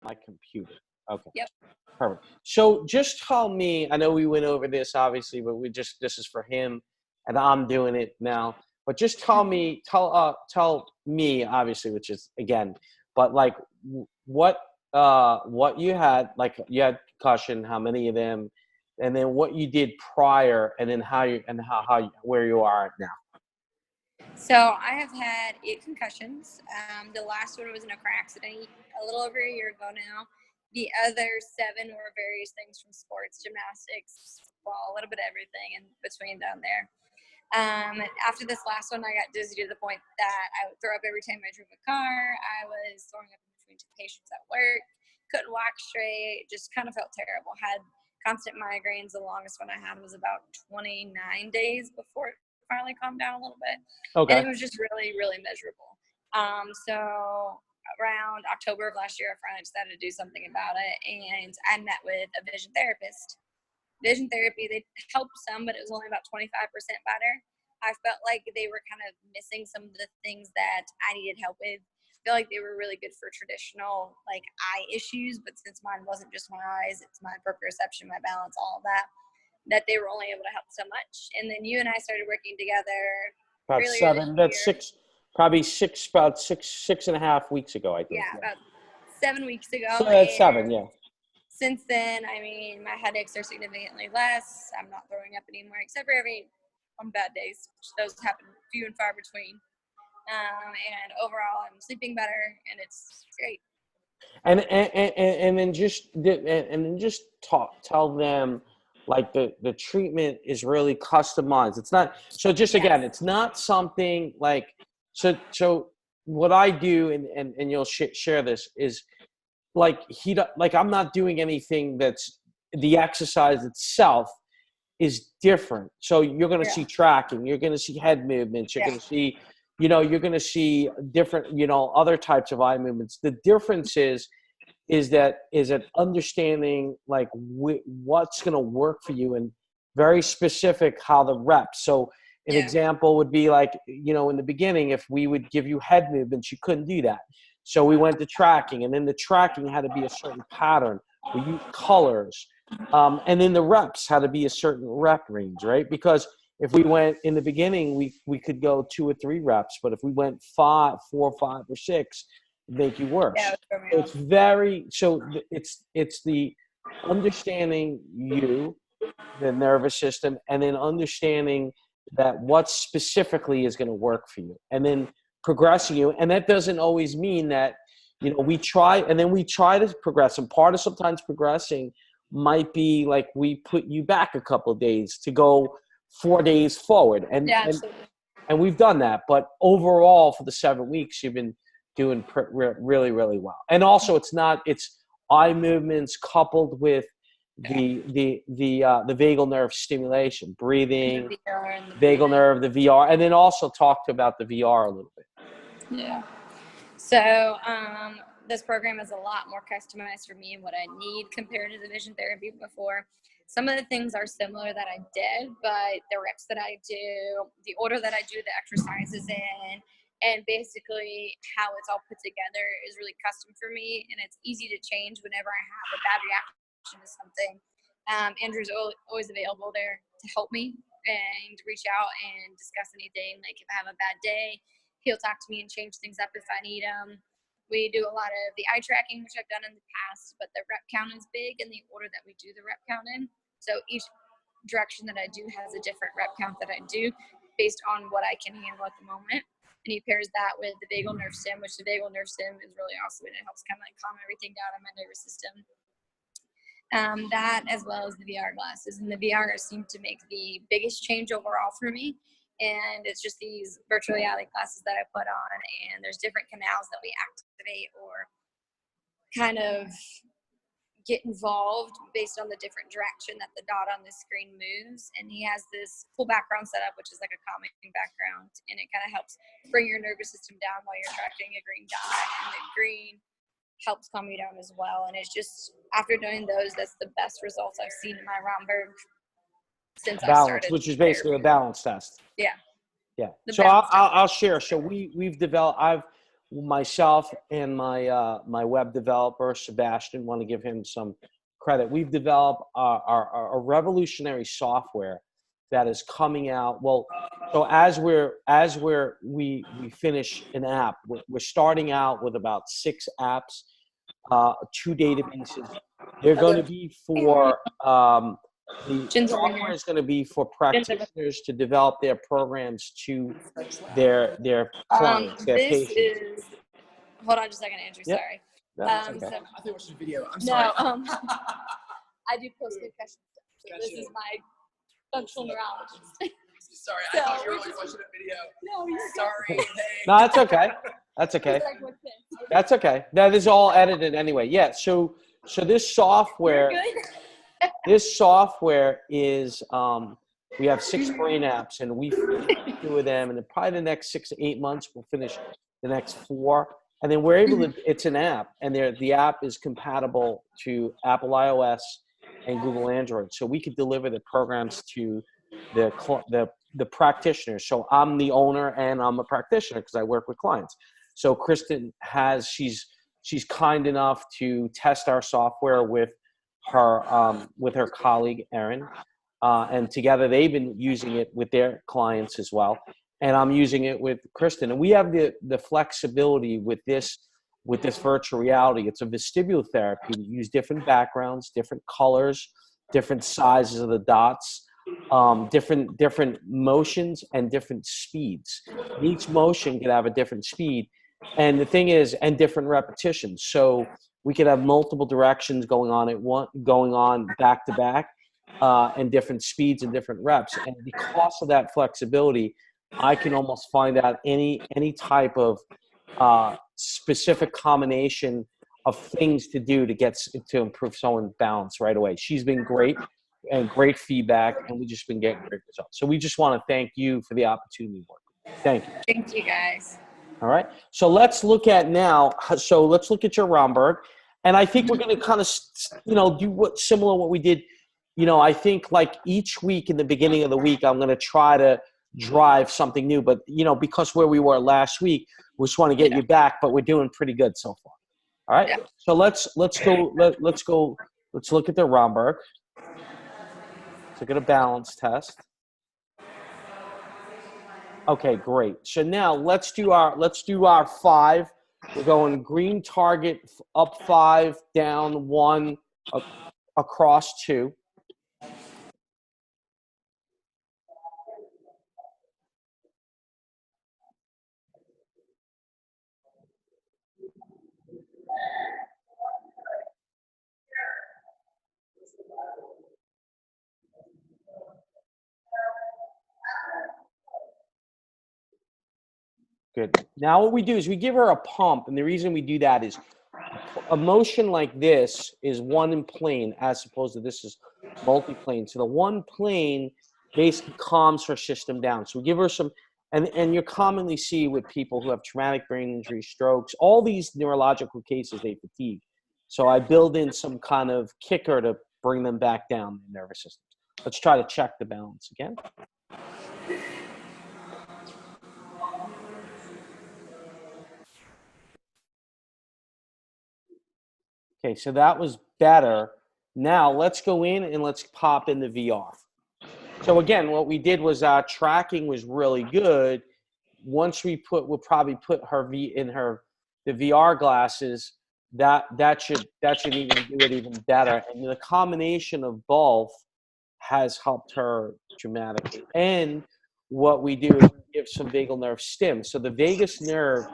my computer. Okay. Yep. Perfect. So just tell me, I know we went over this obviously, but this is for him and I'm doing it now. But just tell me obviously, which is again, but like what you had, like you had concussion, how many of them, and then what you did prior, and then where you are now. So I have had 8 concussions. The last one was in a car accident a little over a year ago now. The other 7 were various things from sports, gymnastics, football, a little bit of everything in between down there. After this last one, I got dizzy to the point that I would throw up every time I drove a car. I was throwing up in between 2 patients at work, couldn't walk straight, just kind of felt terrible. Had constant migraines. The longest one I had was about 29 days before it finally calmed down a little bit. Okay. And it was just really, really miserable. So around October of last year, I finally decided to do something about it, and I met with a vision therapist. Vision therapy, they helped some, but it was only about 25% better. I felt like they were kind of missing some of the things that I needed help with. I feel like they were really good for traditional like eye issues, but since mine wasn't just my eyes, it's my proprioception, my balance, all of that they were only able to help so much. And then you and I started working together About really 7, that's 6, probably 6, about 6.5 weeks ago, I think. Yeah, about 7 weeks ago. So that's 7, yeah. Since then, I mean, my headaches are significantly less. I'm not throwing up anymore, except for on bad days. Those happen few and far between. And overall, I'm sleeping better, and it's great. And then just tell them, like the treatment is really customized. It's not so. Just again, it's not something like so. What I do, and you'll share this, is like I'm not doing anything that's the exercise itself is different. So you're going to see tracking, you're going to see head movements, you're going to see, you're going to see different, other types of eye movements. The difference is that understanding like what's going to work for you, and very specific how the reps. So an example would be like, in the beginning, if we would give you head movements, you couldn't do that. So we went to tracking, and then the tracking had to be a certain pattern. We used colors. And then the reps had to be a certain rep range, right? Because if we went in the beginning, we could go 2 or 3 reps, but if we went 4, 5, or 6, it'd make you worse. So it's the understanding the nervous system, and then understanding that what specifically is going to work for you, and then progressing you. And that doesn't always mean that, we try to progress. And part of sometimes progressing might be like we put you back a couple of days to go 4 days forward. And we've done that. But overall, for the 7 weeks, you've been doing really, really well. And also, it's eye movements coupled with the vagal nerve stimulation, breathing, vagal nerve, the VR, and then also talked about the VR a little bit. Yeah. So this program is a lot more customized for me and what I need compared to the vision therapy before. Some of the things are similar that I did, but the reps that I do, the order that I do the exercises in, and basically how it's all put together is really custom for me, and it's easy to change whenever I have a bad reaction to something. Andrew's always available there to help me and reach out and discuss anything. Like if I have a bad day, he'll talk to me and change things up if I need him. We do a lot of the eye tracking, which I've done in the past, but the rep count is big in the order that we do the rep count in. So each direction that I do has a different rep count that I do based on what I can handle at the moment. And he pairs that with the vagal nerve stim, which the vagal nerve stim is really awesome, and it helps kind of like calm everything down in my nervous system. That as well as the VR glasses. And the VR seemed to make the biggest change overall for me. And it's just these virtual reality glasses that I put on, and there's different canals that we activate or kind of get involved based on the different direction that the dot on the screen moves. And he has this full background setup, which is like a calming background, and it kind of helps bring your nervous system down while you're tracking a green dot, and the green helps calm you down as well. And it's just, after doing those, that's the best results I've seen in my Romberg since I started. Which is basically a balance test. Yeah. So I'll share. So we've developed, myself and my web developer, Sebastian, want to give him some credit. We've developed a revolutionary software that is coming out. Well, so we finish an app, we're starting out with about 6 apps, 2 databases. They're going to be for the software is going to be for practitioners to develop their programs to their clients, their patients. Hold on just a second, Andrew. Yep. Sorry. No, I thought you watched the video. I'm sorry. I do post-concussion stuff. So this is my functional neurologist. Sorry, I thought you were like watching a video. No, you're sorry. Hey. No, that's okay. That's okay. That's okay. That is all edited anyway. Yeah. So this software, is we have 6 brain apps, and we finished 2 of them, and then probably the next 6 to 8 months we'll finish the next 4. And then we're able to. It's an app, and the app is compatible to Apple iOS and Google Android, so we could deliver the programs to the practitioners. So I'm the owner and I'm a practitioner because I work with clients. So Kristen she's kind enough to test our software with her colleague Erin, and together they've been using it with their clients as well. And I'm using it with Kristen, and we have the flexibility with this virtual reality. It's a vestibular therapy. We use different backgrounds, different colors, different sizes of the dots, different motions and different speeds. Each motion can have a different speed, and the thing is, and different repetitions. So we could have multiple directions going on back to back, and different speeds and different reps. And because of that flexibility, I can almost find out any type of specific combination of things to do to improve someone's balance right away. She's been great and great feedback, and we've just been getting great results. So we just want to thank you for the opportunity to work. Thank you. Thank you, guys. All right. So let's look at your Romberg, and I think we're going to kind of do similar what we did. I think like each week in the beginning of the week, I'm going to try to drive something new, but because where we were last week, we just want to get you back, but we're doing pretty good so far. All right. Yeah. So let's look at the Romberg. Let's look at a balance test. Okay, great. So now let's do our 5. We're going green target, up 5, down 1, across 2. Good. Now what we do is we give her a pump, and the reason we do that is a motion like this is one plane as opposed to this is multi-plane. So the one plane basically calms her system down. So we give her some, and you commonly see with people who have traumatic brain injury, strokes, all these neurological cases, they fatigue. So I build in some kind of kicker to bring them back down the nervous system. Let's try to check the balance again. Okay, so that was better. Now let's go in and let's pop in the VR. So again, what we did was our tracking was really good. Once we'll probably put the VR glasses. That should even do it even better. And the combination of both has helped her dramatically. And what we do is we give some vagal nerve stim. So the vagus nerve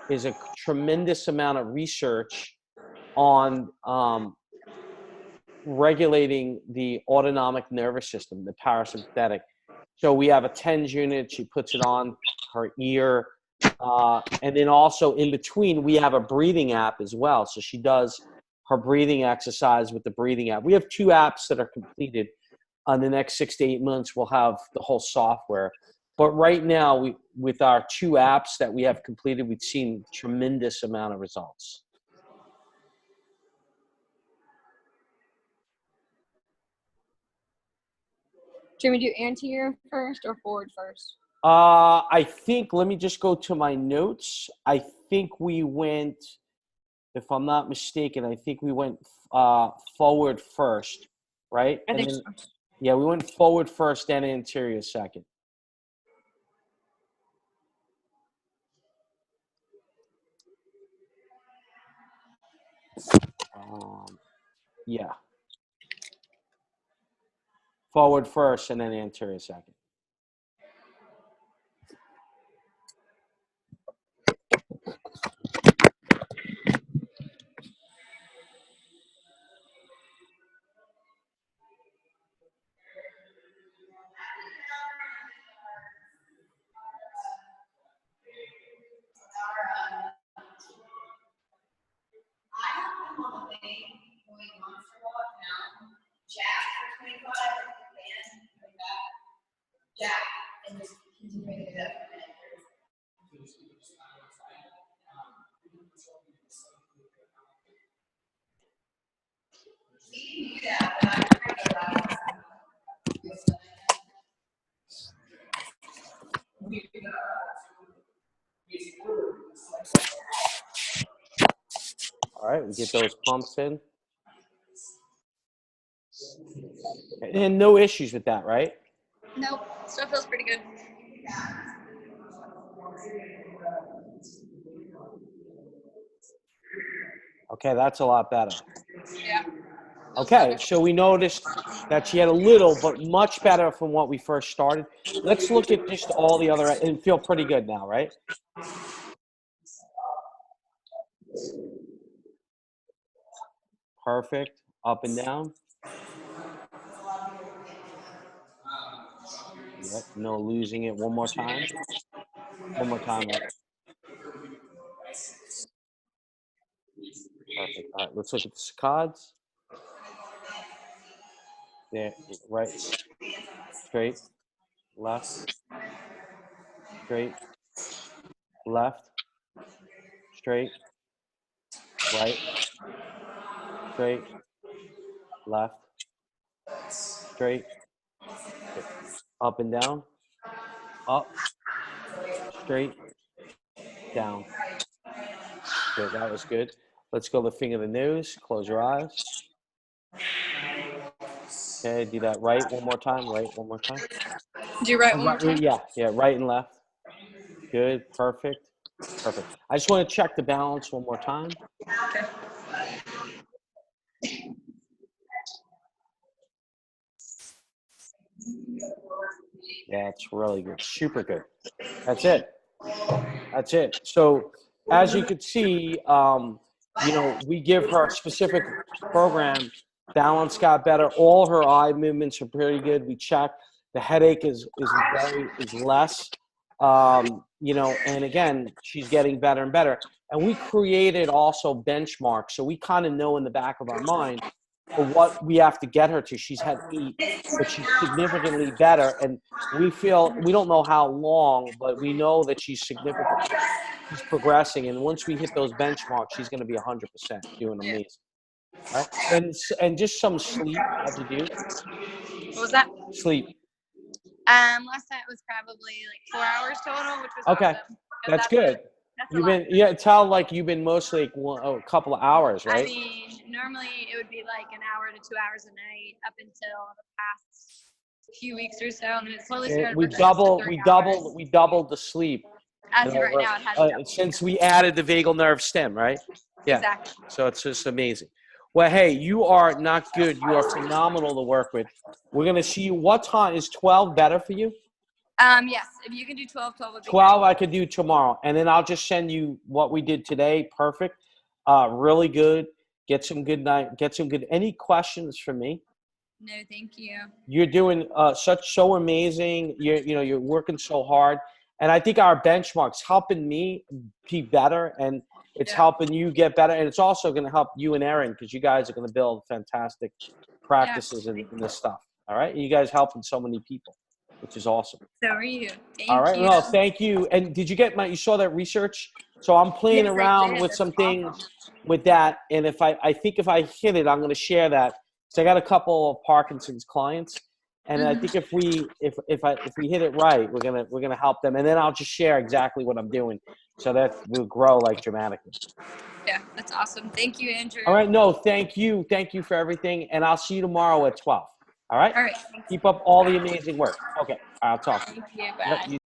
is a tremendous amount of research on regulating the autonomic nervous system, the parasympathetic. So we have a TENS unit. She puts it on her ear. And then also in between, we have a breathing app as well. So she does her breathing exercise with the breathing app. We have 2 apps that are completed. On the next 6 to 8 months, we'll have the whole software. But right now, with our 2 apps that we have completed, we've seen tremendous amount of results. Do you want me to do anterior first or forward first? I think, let me just go to my notes. I think we went, if I'm not mistaken, I think we went forward first, right? I And think then, so. yeah, we went forward first, then anterior second. Yeah. Forward first and then anterior second. All right, we get those pumps in. And no issues with that, right? Nope, still feels pretty good. Okay, that's a lot better. Yeah. Okay, so we noticed that she had a little, but much better from what we first started. Let's look at just all the other, and feel pretty good now, right? Perfect. Up and down. Yep, no losing it. One more time. One more time. Perfect. All right, let's look at the saccades. There, right, straight, left, straight, left, straight, right, straight, left, straight, up and down, up, straight, down. Good, that was good. Let's go the finger to the nose. Close your eyes. Okay, do that right one more time. Right one more time. Do right one more time? Yeah, right and left. Good, perfect, perfect. I just want to check the balance one more time. Okay. Yeah, it's really good. Super good. That's it. That's it. So as you could see, you know, we give her a specific program. Balance got better. All her eye movements are pretty good. We check. The headache is less. You know, and again, she's getting better and better. And we created also benchmarks, so we kind of know in the back of our mind for what we have to get her to. She's had 8, but she's significantly better. And we feel, we don't know how long, but we know that she's significant. She's progressing. And once we hit those benchmarks, she's going to be 100% doing amazing. Right? And just some sleep. How'd you do? What was that? Sleep. Last night was probably like 4 hours total, which was Okay. awesome. That's good. You've been, yeah, tell like you've been mostly like a couple of hours, right? I mean, normally it would be like an hour to 2 hours a night up until the past few weeks or so, and then it slowly started. We doubled the sleep. As of right now, it has doubled. Since we added the vagal nerve stem, right? Yeah. Exactly. So it's just amazing. Well, hey, you are not good. You are phenomenal to work with. We're gonna see you. What time is 12 better for you? Yes, if you can do 12 would be 12 great. I could do tomorrow, and then I'll just send you what we did today. Perfect. Really good. Get some good night. Get some good. Any questions for me? No, thank you. You're doing so amazing. You're working so hard, and I think our benchmarks helping me be better, and it's helping you get better, and it's also going to help you and Erin because you guys are going to build fantastic practices in this stuff. All right, you guys helping so many people, which is awesome. So are you. Thank All right, you. no, thank you. And did you get you saw that research? So I'm playing Yes, I around did. with That's some awesome. things with that, and I think if I hit it, I'm going to share that. So I got a couple of Parkinson's clients, And I think if we hit it right, we're gonna help them. And then I'll just share exactly what I'm doing, so that will grow like dramatically. Yeah, that's awesome. Thank you, Andrew. All right. No, thank you for everything, and I'll see you tomorrow at 12. All right. All right. Keep up all the amazing work. Okay. I'll talk to you. Thank you. Yep, Bye. you